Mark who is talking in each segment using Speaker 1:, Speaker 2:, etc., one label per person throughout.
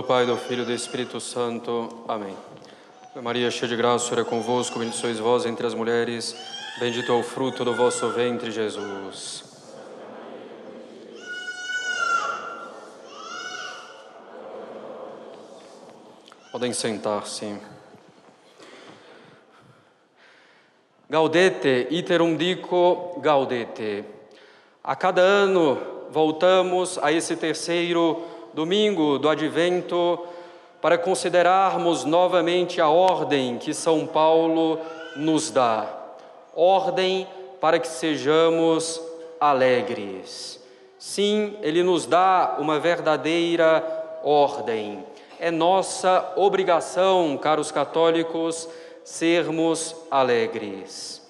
Speaker 1: Pai, do Filho e do Espírito Santo. Amém. Maria, cheia de graça, o Senhor é convosco, bendita sois vós entre as mulheres, bendito é o fruto do vosso ventre, Jesus. Podem sentar-se. Gaudete, iterum dico, gaudete. A cada ano voltamos a esse terceiro domingo do Advento para considerarmos novamente a ordem que São Paulo nos dá. Ordem para que sejamos alegres. Sim, ele nos dá uma verdadeira ordem. É nossa obrigação, caros católicos, sermos alegres.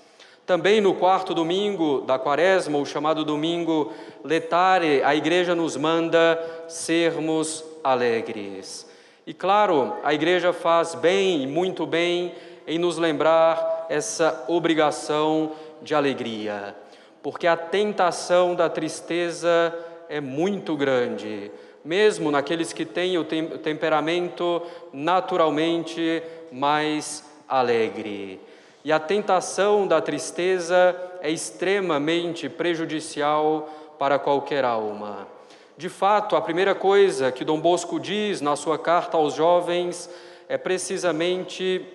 Speaker 1: Também no quarto domingo da Quaresma, o chamado domingo letare, a Igreja nos manda sermos alegres. E claro, a Igreja faz bem, muito bem, em nos lembrar essa obrigação de alegria, porque a tentação da tristeza é muito grande, mesmo naqueles que têm o temperamento naturalmente mais alegre. E a tentação da tristeza é extremamente prejudicial para qualquer alma. De fato, a primeira coisa que Dom Bosco diz na sua carta aos jovens é precisamente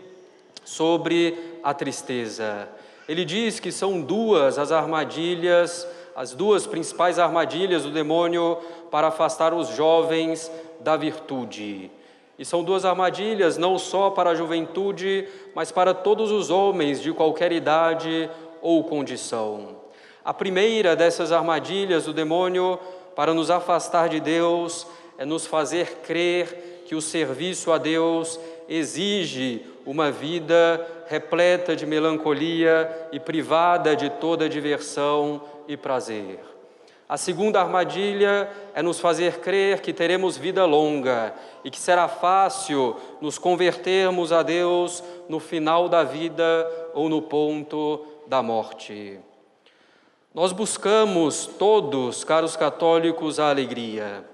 Speaker 1: sobre a tristeza. Ele diz que são duas as armadilhas, as duas principais armadilhas do demônio para afastar os jovens da virtude. E são duas armadilhas não só para a juventude, mas para todos os homens de qualquer idade ou condição. A primeira dessas armadilhas do demônio para nos afastar de Deus é nos fazer crer que o serviço a Deus exige uma vida repleta de melancolia e privada de toda diversão e prazer. A segunda armadilha é nos fazer crer que teremos vida longa e que será fácil nos convertermos a Deus no final da vida ou no ponto da morte. Nós buscamos todos, caros católicos, a alegria.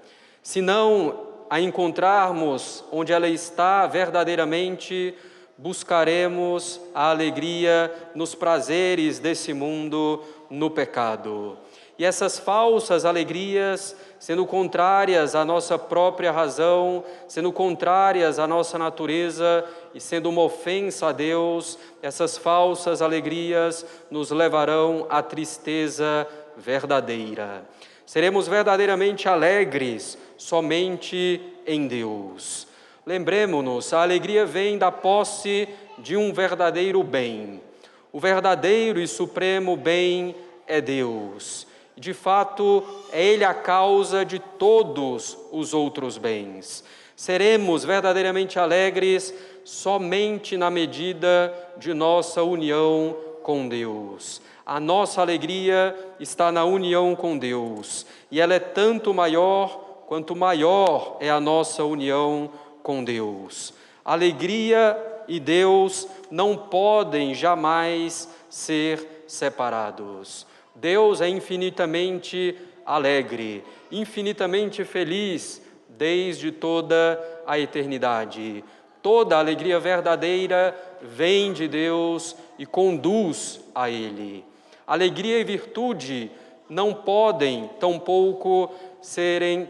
Speaker 1: Se não a encontrarmos onde ela está verdadeiramente, buscaremos a alegria nos prazeres desse mundo, no pecado. E essas falsas alegrias, sendo contrárias à nossa própria razão, sendo contrárias à nossa natureza e sendo uma ofensa a Deus, essas falsas alegrias nos levarão à tristeza verdadeira. Seremos verdadeiramente alegres somente em Deus. Lembremo-nos, a alegria vem da posse de um verdadeiro bem. O verdadeiro e supremo bem é Deus. De fato, é Ele a causa de todos os outros bens. Seremos verdadeiramente alegres somente na medida de nossa união com Deus. A nossa alegria está na união com Deus, e ela é tanto maior quanto maior é a nossa união com Deus. Alegria e Deus não podem jamais ser separados. Deus é infinitamente alegre, infinitamente feliz desde toda a eternidade. Toda a alegria verdadeira vem de Deus e conduz a Ele. Alegria e virtude não podem, tampouco, serem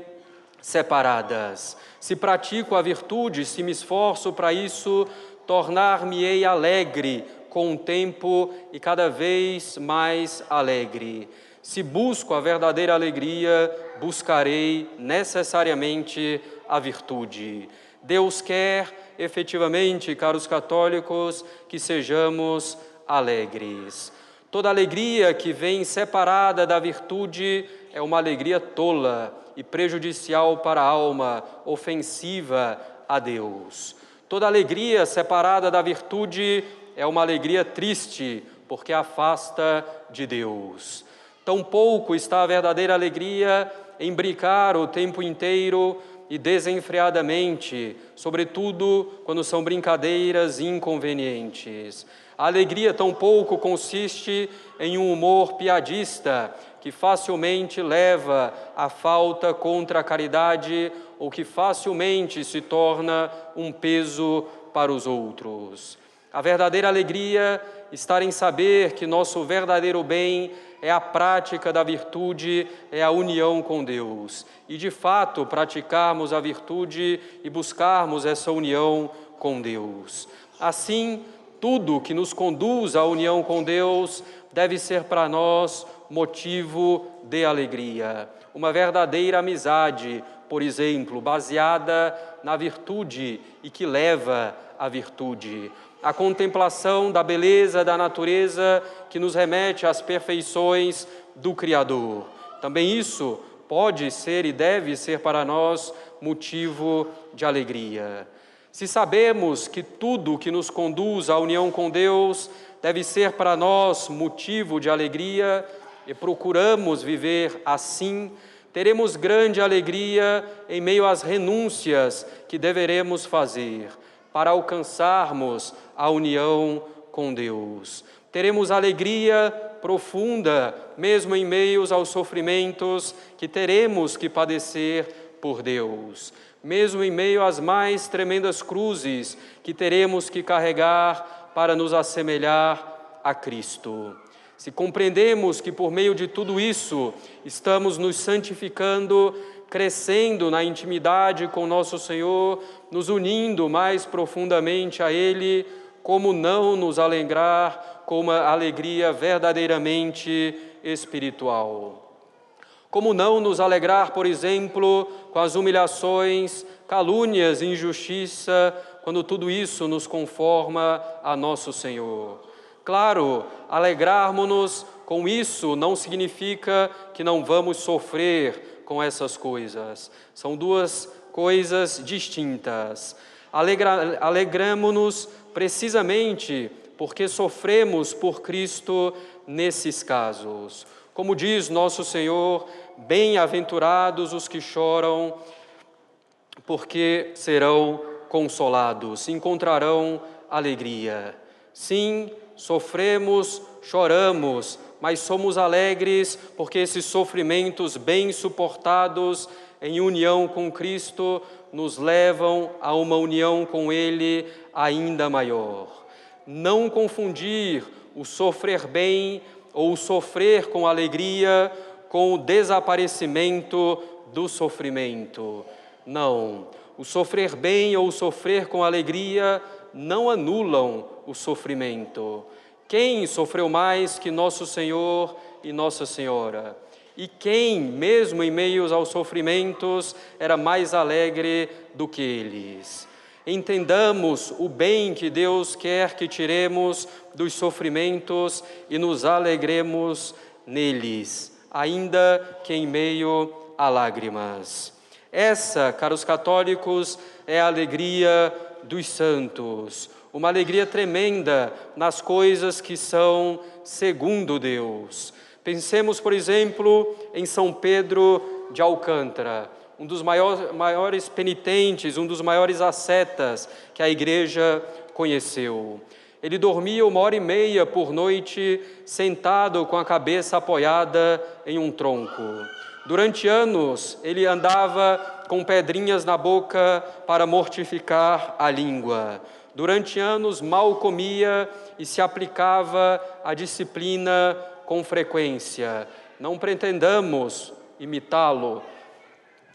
Speaker 1: separadas. Se pratico a virtude, se me esforço para isso, tornar-me-ei alegre com o tempo e cada vez mais alegre. Se busco a verdadeira alegria, buscarei necessariamente a virtude. Deus quer, efetivamente, caros católicos, que sejamos alegres. Toda alegria que vem separada da virtude é uma alegria tola e prejudicial para a alma, ofensiva a Deus. Toda alegria separada da virtude é uma alegria triste, porque afasta de Deus. Tampouco está a verdadeira alegria em brincar o tempo inteiro e desenfreadamente, sobretudo quando são brincadeiras inconvenientes. A alegria tampouco consiste em um humor piadista, que facilmente leva à falta contra a caridade ou que facilmente se torna um peso para os outros. A verdadeira alegria está em saber que nosso verdadeiro bem é a prática da virtude, é a união com Deus. E, de fato, praticarmos a virtude e buscarmos essa união com Deus. Assim, tudo que nos conduz à união com Deus deve ser para nós motivo de alegria. Uma verdadeira amizade, por exemplo, baseada na virtude e que leva à virtude. A contemplação da beleza da natureza que nos remete às perfeições do Criador. Também isso pode ser e deve ser para nós motivo de alegria. Se sabemos que tudo que nos conduz à união com Deus deve ser para nós motivo de alegria e procuramos viver assim, teremos grande alegria em meio às renúncias que deveremos fazer para alcançarmos a união com Deus. Teremos alegria profunda, mesmo em meio aos sofrimentos que teremos que padecer por Deus. Mesmo em meio às mais tremendas cruzes que teremos que carregar para nos assemelhar a Cristo. Se compreendemos que por meio de tudo isso estamos nos santificando, crescendo na intimidade com nosso Senhor, nos unindo mais profundamente a Ele, como não nos alegrar com uma alegria verdadeiramente espiritual? Como não nos alegrar, por exemplo, com as humilhações, calúnias e injustiça, quando tudo isso nos conforma a nosso Senhor? Claro, alegrarmos-nos com isso não significa que não vamos sofrer com essas coisas. São duas coisas distintas. Alegramo-nos precisamente porque sofremos por Cristo nesses casos. Como diz nosso Senhor, bem-aventurados os que choram, porque serão consolados, encontrarão alegria. Sim, sofremos, choramos, mas somos alegres porque esses sofrimentos bem suportados em união com Cristo nos levam a uma união com Ele ainda maior. Não confundir o sofrer bem ou o sofrer com alegria com o desaparecimento do sofrimento. Não, o sofrer bem ou o sofrer com alegria não anulam o sofrimento. Quem sofreu mais que nosso Senhor e Nossa Senhora? E quem, mesmo em meio aos sofrimentos, era mais alegre do que eles? Entendamos o bem que Deus quer que tiremos dos sofrimentos e nos alegremos neles, ainda que em meio a lágrimas. Essa, caros católicos, é a alegria dos santos, uma alegria tremenda nas coisas que são segundo Deus. Pensemos, por exemplo, em São Pedro de Alcântara, um dos maiores penitentes, um dos maiores ascetas que a Igreja conheceu. Ele dormia 1h30 por noite, sentado com a cabeça apoiada em um tronco. Durante anos, ele andava com pedrinhas na boca para mortificar a língua. Durante anos, mal comia e se aplicava à disciplina com frequência. Não pretendamos imitá-lo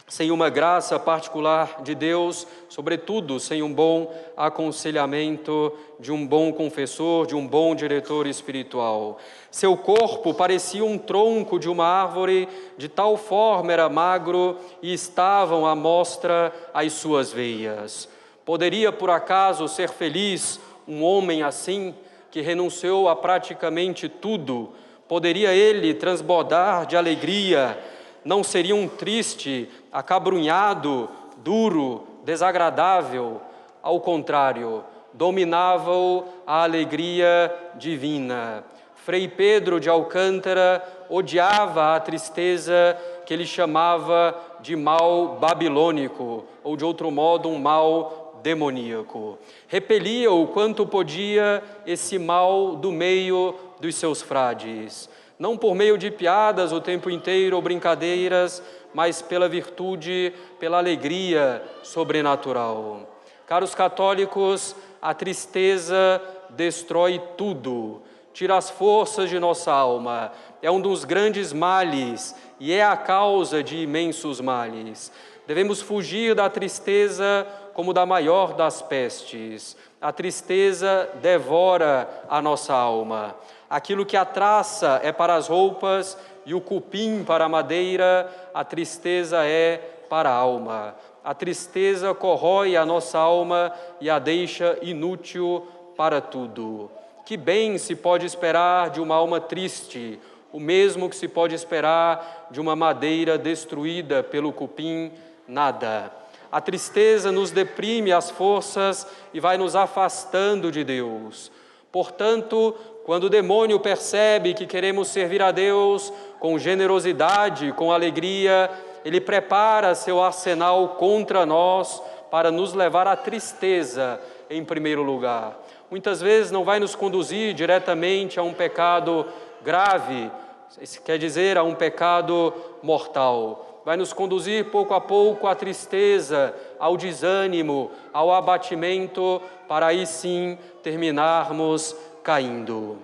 Speaker 1: sem uma graça particular de Deus, sobretudo sem um bom aconselhamento de um bom confessor, de um bom diretor espiritual. Seu corpo parecia um tronco de uma árvore, de tal forma era magro e estavam à mostra as suas veias. Poderia, por acaso, ser feliz um homem assim, que renunciou a praticamente tudo? Poderia ele transbordar de alegria? Não seria um triste, acabrunhado, duro, desagradável? Ao contrário, dominava-o a alegria divina. Frei Pedro de Alcântara odiava a tristeza que ele chamava de mal babilônico, ou de outro modo, um mal demoníaco. Repelia o quanto podia esse mal do meio dos seus frades. não por meio de piadas o tempo inteiro ou brincadeiras, mas pela virtude, pela alegria sobrenatural. Caros católicos, a tristeza destrói tudo, tira as forças de nossa alma, é um dos grandes males e é a causa de imensos males. Devemos fugir da tristeza como da maior das pestes. A tristeza devora a nossa alma. Aquilo que a traça é para as roupas e o cupim para a madeira, a tristeza é para a alma. A tristeza corrói a nossa alma e a deixa inútil para tudo. Que bem se pode esperar de uma alma triste, o mesmo que se pode esperar de uma madeira destruída pelo cupim? Nada. A tristeza nos deprime as forças e vai nos afastando de Deus. Portanto, quando o demônio percebe que queremos servir a Deus com generosidade, com alegria, ele prepara seu arsenal contra nós para nos levar à tristeza em primeiro lugar. Muitas vezes não vai nos conduzir diretamente a um pecado grave, isso quer dizer, a um pecado mortal. Vai nos conduzir pouco a pouco à tristeza, ao desânimo, ao abatimento, para aí sim terminarmos caindo.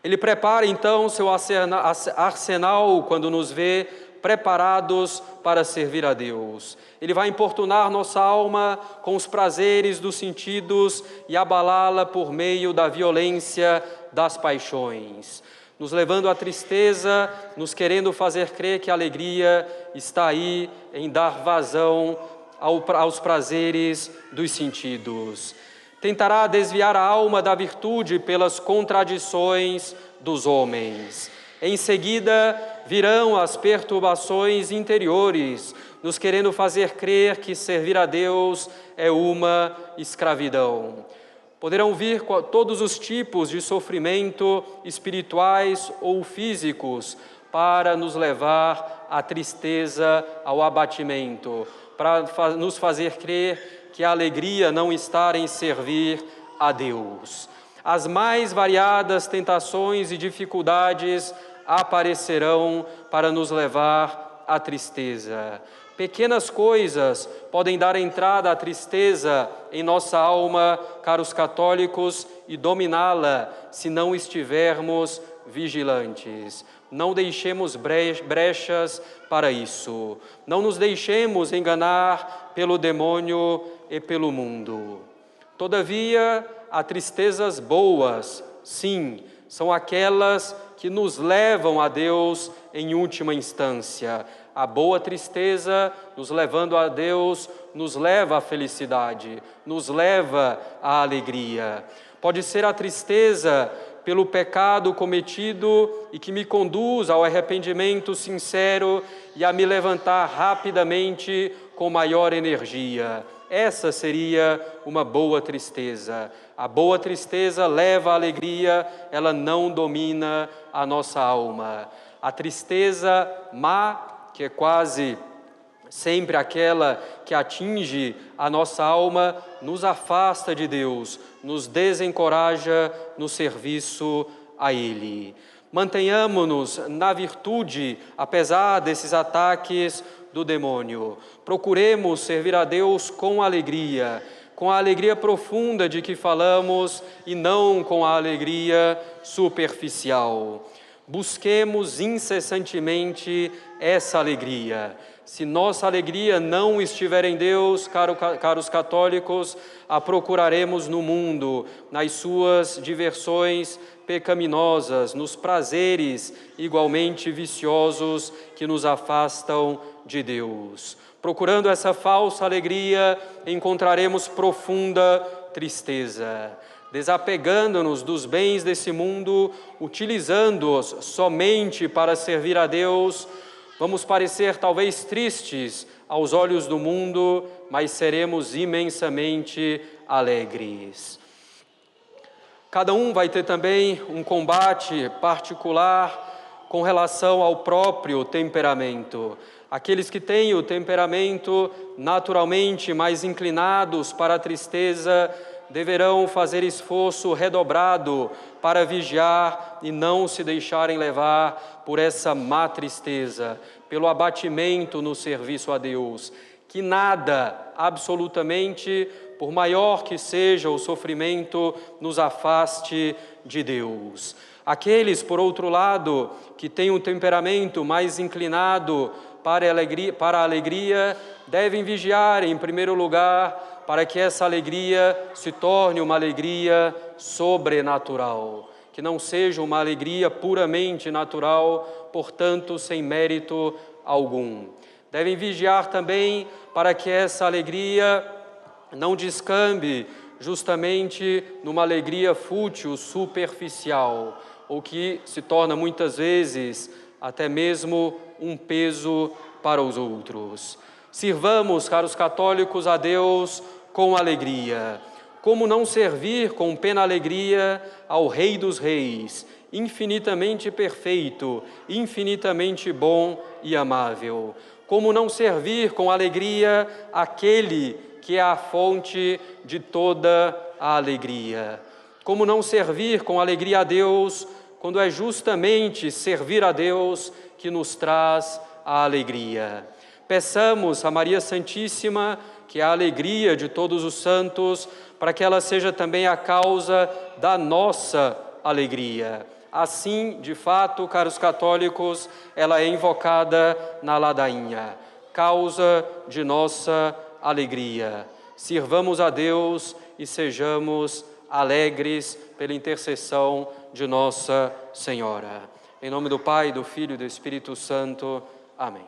Speaker 1: Ele prepara então seu arsenal quando nos vê preparados para servir a Deus. Ele vai importunar nossa alma com os prazeres dos sentidos e abalá-la por meio da violência das paixões, nos levando à tristeza, nos querendo fazer crer que a alegria está aí em dar vazão aos prazeres dos sentidos. Tentará desviar a alma da virtude pelas contradições dos homens. Em seguida, virão as perturbações interiores, nos querendo fazer crer que servir a Deus é uma escravidão. Poderão vir todos os tipos de sofrimento, espirituais ou físicos, para nos levar à tristeza, ao abatimento, para nos fazer crer que a alegria não está em servir a Deus. As mais variadas tentações e dificuldades aparecerão para nos levar à tristeza. Pequenas coisas podem dar entrada à tristeza em nossa alma, caros católicos, e dominá-la se não estivermos vigilantes. Não deixemos brechas para isso. Não nos deixemos enganar pelo demônio e pelo mundo. Todavia, há tristezas boas, sim, são aquelas que nos levam a Deus em última instância. A boa tristeza, nos levando a Deus, nos leva à felicidade, nos leva à alegria. Pode ser a tristeza pelo pecado cometido e que me conduz ao arrependimento sincero e a me levantar rapidamente com maior energia. Essa seria uma boa tristeza. A boa tristeza leva à alegria, ela não domina a nossa alma. A tristeza má, que é quase sempre aquela que atinge a nossa alma, nos afasta de Deus, nos desencoraja no serviço a Ele. Mantenhamo-nos na virtude, apesar desses ataques do demônio. Procuremos servir a Deus com alegria profunda de que falamos e não com a alegria superficial. Busquemos incessantemente essa alegria. Se nossa alegria não estiver em Deus, caros católicos, a procuraremos no mundo, nas suas diversões pecaminosas, nos prazeres igualmente viciosos que nos afastam de Deus. Procurando essa falsa alegria, encontraremos profunda tristeza. Desapegando-nos dos bens desse mundo, utilizando-os somente para servir a Deus, vamos parecer talvez tristes aos olhos do mundo, mas seremos imensamente alegres. Cada um vai ter também um combate particular com relação ao próprio temperamento. Aqueles que têm o temperamento naturalmente mais inclinados para a tristeza deverão fazer esforço redobrado para vigiar e não se deixarem levar por essa má tristeza, pelo abatimento no serviço a Deus. Que nada, absolutamente, por maior que seja o sofrimento, nos afaste de Deus. Aqueles, por outro lado, que têm um temperamento mais inclinado para a alegria, devem vigiar, em primeiro lugar, para que essa alegria se torne uma alegria sobrenatural, que não seja uma alegria puramente natural, portanto, sem mérito algum. Devem vigiar também para que essa alegria não descambe justamente numa alegria fútil, superficial, ou que se torna muitas vezes até mesmo um peso para os outros. Sirvamos, caros católicos, a Deus com alegria. Como não servir com plena alegria ao Rei dos Reis, infinitamente perfeito, infinitamente bom e amável? Como não servir com alegria aquele que é a fonte de toda a alegria? Como não servir com alegria a Deus, quando é justamente servir a Deus que nos traz a alegria? Peçamos a Maria Santíssima, que é a alegria de todos os santos, para que ela seja também a causa da nossa alegria. Assim, de fato, caros católicos, ela é invocada na ladainha, causa de nossa alegria. Sirvamos a Deus e sejamos alegres pela intercessão de Nossa Senhora. Em nome do Pai, do Filho e do Espírito Santo. Amém.